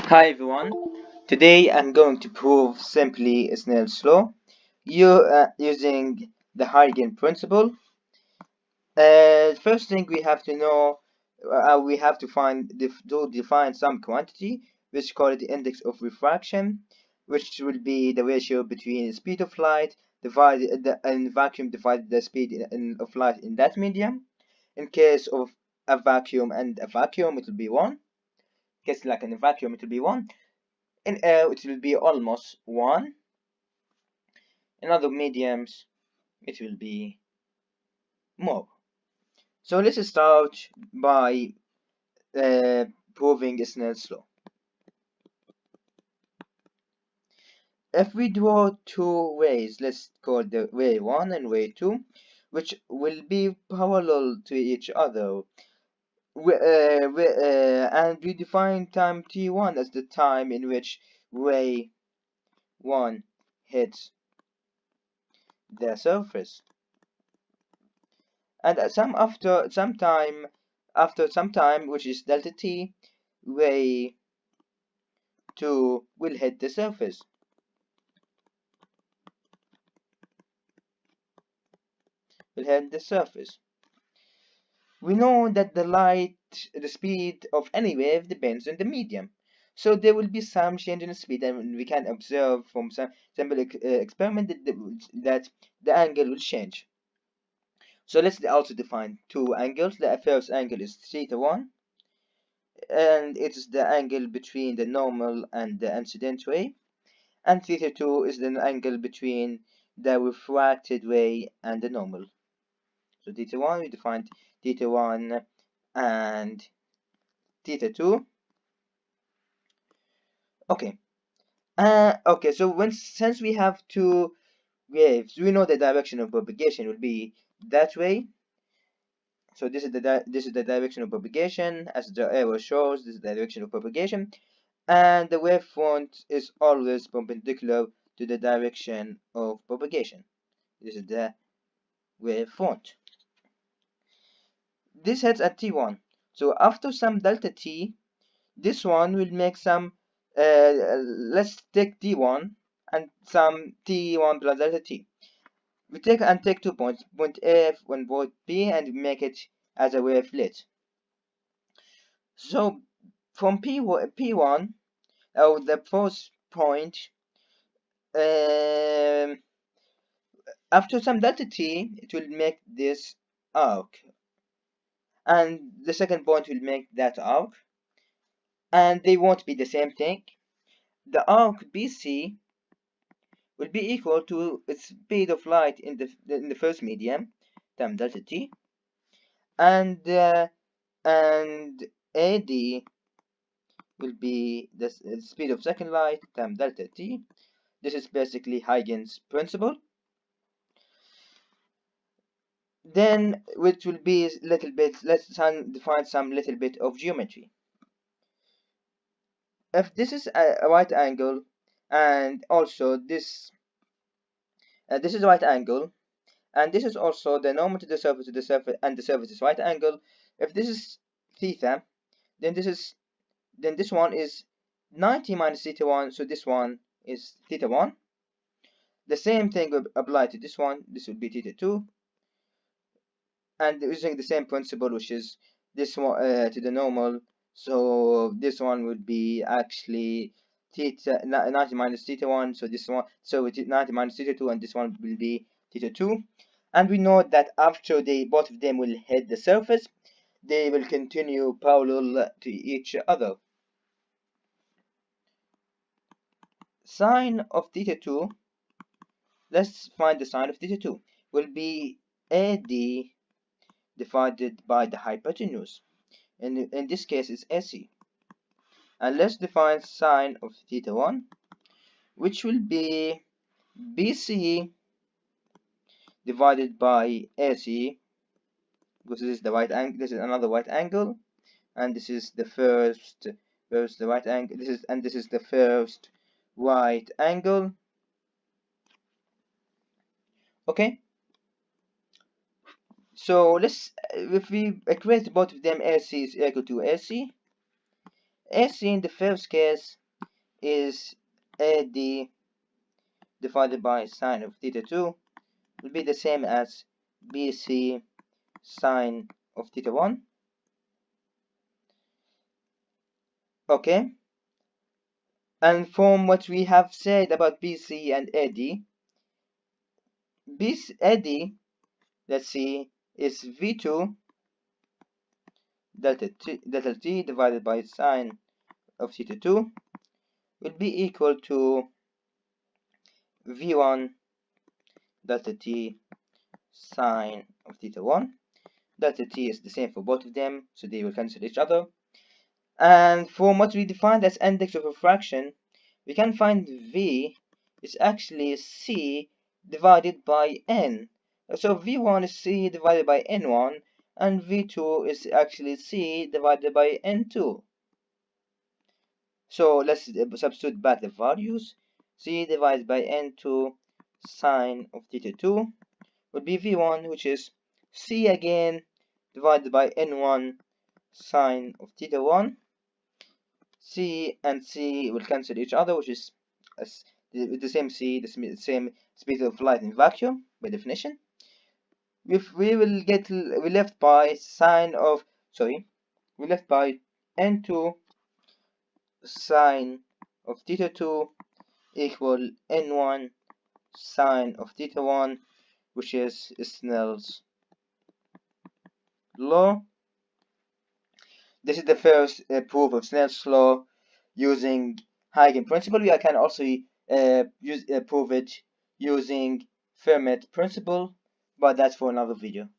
Hi everyone. Today I'm going to prove simply Snell's law using the Huygen principle. First thing we have to know, we have to define some quantity, which call it the index of refraction, which will be the ratio between the speed of light divided in vacuum divided the speed of light in that medium. In case of a vacuum and a vacuum, it will be one. In case like in a vacuum, it will be one. In air, it will be almost 1. In other mediums, it will be more. So let's start by proving Snell's law. If we draw two rays, let's call the ray 1 and ray 2, which will be parallel to each other. And we define time t1 as the time in which ray 1 hits the surface. And after some time, which is delta t, ray 2 will hit the surface. We know that the speed of any wave depends on the medium. So there will be some change in the speed, and we can observe from some simple experiment that the angle will change. So let's also define two angles. The first angle is theta1, and it is the angle between the normal and the incident ray. And theta 2 is the angle between the refracted ray and the normal. So theta 1, we defined theta 1 and theta 2. Okay. So since we have two waves, we know the direction of propagation will be that way. So this is the direction of propagation, as the arrow shows. This is the direction of propagation, and the wave front is always perpendicular to the direction of propagation. This is the wave front. This heads at t1. So after some delta t, this one will make some, let's take t1 and some t1 plus delta t. We take 2 points, point A and point B, and make it as a wavelet. So from P1, or the first point, after some delta t, it will make this arc, and the second point will make that arc, and they won't be the same thing. The arc BC will be equal to its speed of light in the first medium, times delta t, and AD will be the speed of second light times delta t. This is basically Huygens principle. Then, which will be little bit, let's define some little bit of geometry. If this is a right angle, and also this is a right angle, and this is also the normal to the surface, and the surface is right angle. If this is theta, then this one is 90 minus theta 1, so this one is theta 1. The same thing will apply to this one. This will be theta 2, and using the same principle, which is this one to the normal. So this one would be actually theta 90 minus theta 1. So this one, so it is 90 minus theta 2, and this one will be theta 2. And we know that after both of them will hit the surface, they will continue parallel to each other. Sine of theta 2, let's find the sine of theta 2, will be AD divided by the hypotenuse. And in this case, it's AC. And let's define sine of theta 1, which will be BC divided by AC, because this is the right angle, this is another right angle, and this is the first the right angle, this is the first right angle. Okay, so if we equate both of them, AC is equal to AC, AC in the first case is AD divided by sine of theta 2 will be the same as BC sine of theta 1. Okay, and from what we have said about BC and AD, AD, let's see, is V2 delta t divided by sine of theta 2 will be equal to V1 delta t sine of theta 1. Delta t is the same for both of them, so they will cancel each other. And from what we defined as index of refraction, we can find V is actually C divided by N. So V1 is C divided by N1, and V2 is actually C divided by N2. So let's substitute back the values. C divided by N2 sine of theta 2 would be V1, which is C again divided by N1 sine of theta 1. C and C will cancel each other, which is the same C, the same speed of light in vacuum by definition. We left by we left by N2 sine of theta 2 equal N1 sine of theta 1, which is Snell's law. This is the first proof of Snell's law using Huygen principle. We can also prove it using Fermat principle, but that's for another video.